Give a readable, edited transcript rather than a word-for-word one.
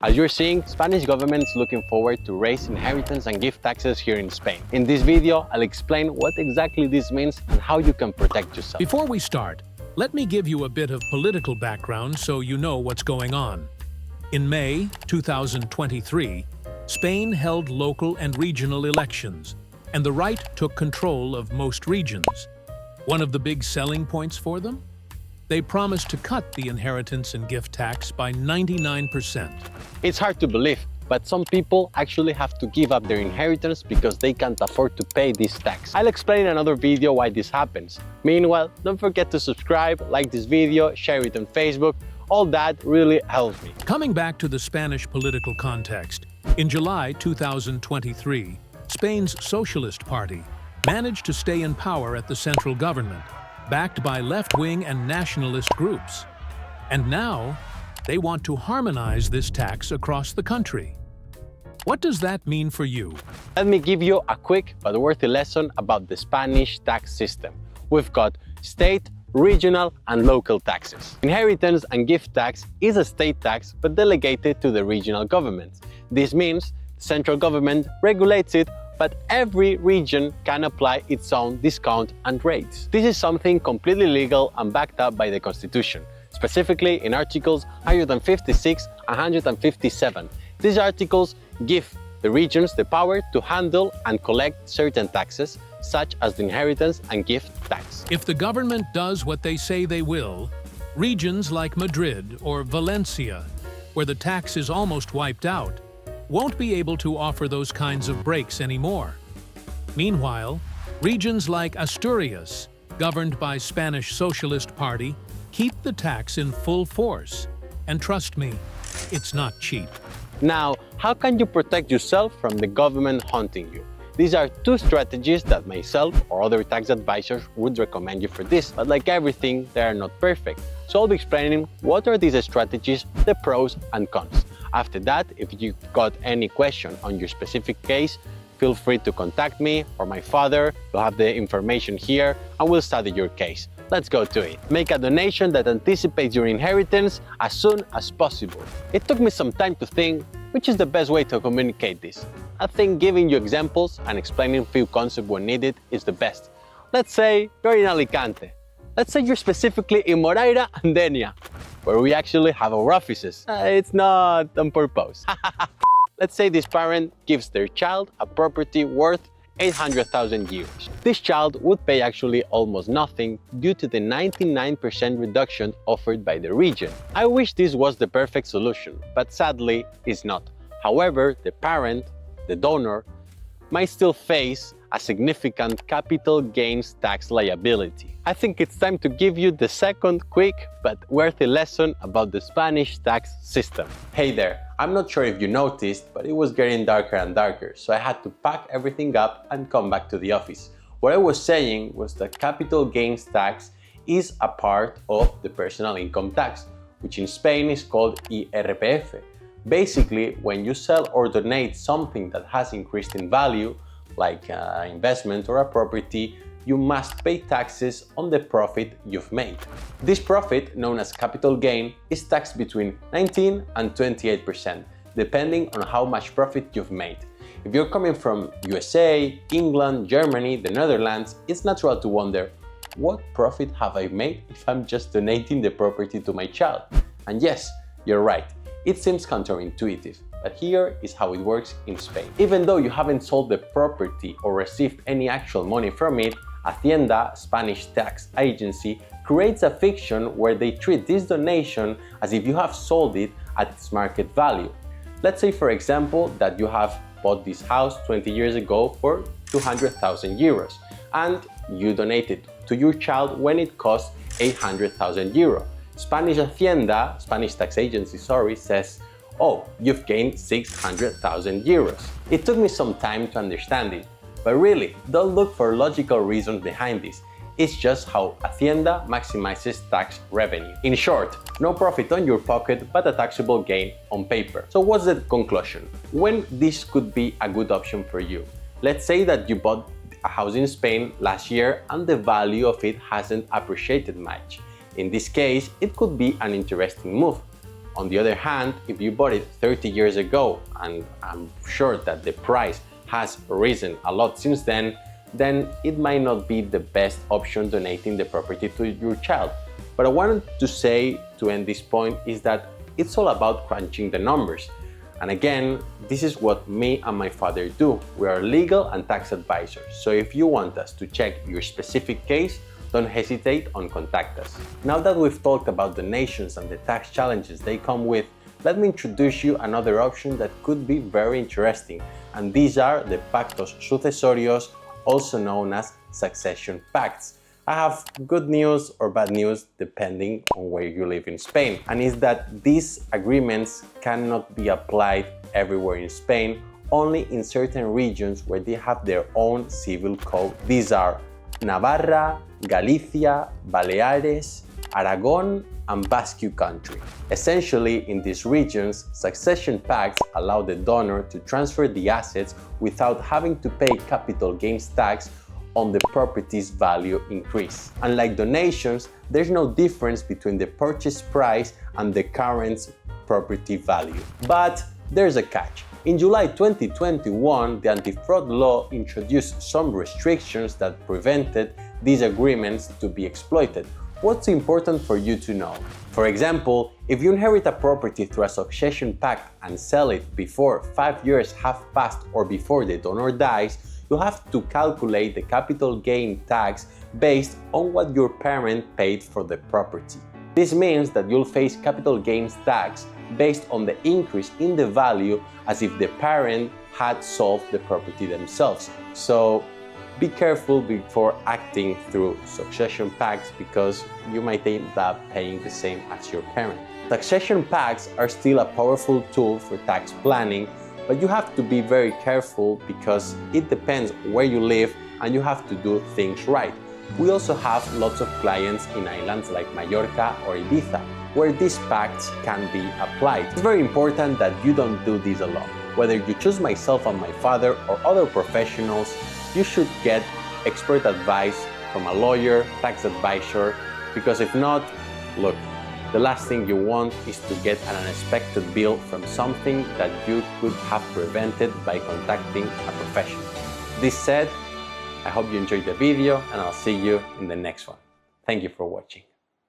As you're seeing, Spanish government's looking forward to raise inheritance and gift taxes here in Spain. In this video, I'll explain what exactly this means and how you can protect yourself. Before we start, let me give you a bit of political background so you know what's going on. In May 2023, Spain held local and regional elections, and the right took control of most regions. One of the big selling points for them? They promised to cut the inheritance and gift tax by 99%. It's hard to believe, but some people actually have to give up their inheritance because they can't afford to pay this tax. I'll explain in another video why this happens. Meanwhile, don't forget to subscribe, like this video, share it on Facebook. All that really helps me. Coming back to the Spanish political context, in July 2023, Spain's Socialist Party managed to stay in power at the central government, backed by left-wing and nationalist groups. And now, they want to harmonize this tax across the country. What does that mean for you? Let me give you a quick but worthy lesson about the Spanish tax system. We've got state, regional, and local taxes. Inheritance and gift tax is a state tax but delegated to the regional governments. This means the central government regulates it, but every region can apply its own discount and rates. This is something completely legal and backed up by the Constitution, specifically in Articles 156 and 157. These articles give the regions the power to handle and collect certain taxes, such as the inheritance and gift tax. If the government does what they say they will, regions like Madrid or Valencia, where the tax is almost wiped out, won't be able to offer those kinds of breaks anymore. Meanwhile, regions like Asturias, governed by Spanish Socialist Party, keep the tax in full force. And trust me, it's not cheap. Now, how can you protect yourself from the government haunting you? These are two strategies that myself or other tax advisors would recommend you for this, but like everything, they are not perfect. So I'll be explaining what are these strategies, the pros and cons. After that, if you've got any question on your specific case, feel free to contact me or my father. You'll have the information here and we'll study your case. Let's go to it. Make a donation that anticipates your inheritance as soon as possible. It took me some time to think which is the best way to communicate this. I think giving you examples and explaining few concepts when needed is the best. Let's say you're in Alicante. Let's say you're specifically in Moraira and Denia, where we actually have our offices. It's not on purpose. Let's say this parent gives their child a property worth 800,000 euros. This child would pay actually almost nothing due to the 99% reduction offered by the region. I wish this was the perfect solution, but sadly it's not. However, the parent, the donor, might still face a significant capital gains tax liability. I think it's time to give you the second quick but worthy lesson about the Spanish tax system. Hey there, I'm not sure if you noticed, but it was getting darker and darker, so I had to pack everything up and come back to the office. What I was saying was that capital gains tax is a part of the personal income tax, which in Spain is called IRPF. Basically, when you sell or donate something that has increased in value, like an investment or a property, you must pay taxes on the profit you've made. This profit, known as capital gain, is taxed between 19 and 28%, depending on how much profit you've made. If you're coming from USA, England, Germany, the Netherlands, it's natural to wonder, what profit have I made if I'm just donating the property to my child? And yes, you're right, it seems counterintuitive. But here is how it works in Spain. Even though you haven't sold the property or received any actual money from it, Hacienda, Spanish tax agency, creates a fiction where they treat this donation as if you have sold it at its market value. Let's say, for example, that you have bought this house 20 years ago for 200,000 euros and you donated to your child when it cost 800,000 euros. Spanish Hacienda, Spanish tax agency, says, oh, you've gained 600,000 euros. It took me some time to understand it, but really, don't look for logical reasons behind this. It's just how Hacienda maximizes tax revenue. In short, no profit on your pocket, but a taxable gain on paper. So what's the conclusion? When this could be a good option for you? Let's say that you bought a house in Spain last year and the value of it hasn't appreciated much. In this case, it could be an interesting move. On the other hand, if you bought it 30 years ago, and I'm sure that the price has risen a lot since then it might not be the best option donating the property to your child. What I wanted to say to end this point is that it's all about crunching the numbers. And again, this is what me and my father do. We are legal and tax advisors. So if you want us to check your specific case, don't hesitate on contact us. Now that we've talked about donations and the tax challenges they come with, let me introduce you another option that could be very interesting. And these are the Pactos Sucesorios, also known as succession pacts. I have good news or bad news depending on where you live in Spain, and is that these agreements cannot be applied everywhere in Spain, only in certain regions where they have their own civil code. These are Navarra, Galicia, Baleares, Aragon, and Basque Country. Essentially, in these regions, succession pacts allow the donor to transfer the assets without having to pay capital gains tax on the property's value increase. Unlike donations, there's no difference between the purchase price and the current property value. But there's a catch. In July 2021, the anti-fraud law introduced some restrictions that prevented these agreements to be exploited. What's important for you to know? For example, if you inherit a property through a succession pact and sell it before 5 years have passed or before the donor dies, you'll have to calculate the capital gain tax based on what your parent paid for the property. This means that you'll face capital gains tax based on the increase in the value as if the parent had sold the property themselves. So be careful before acting through succession pacts because you might end up paying the same as your parent. Succession pacts are still a powerful tool for tax planning, but you have to be very careful because it depends where you live and you have to do things right. We also have lots of clients in islands like Mallorca or Ibiza, where these pacts can be applied. It's very important that you don't do this alone. Whether you choose myself and my father or other professionals, you should get expert advice from a lawyer, tax advisor, because if not, look, the last thing you want is to get an unexpected bill from something that you could have prevented by contacting a professional. This said, I hope you enjoyed the video and I'll see you in the next one. Thank you for watching.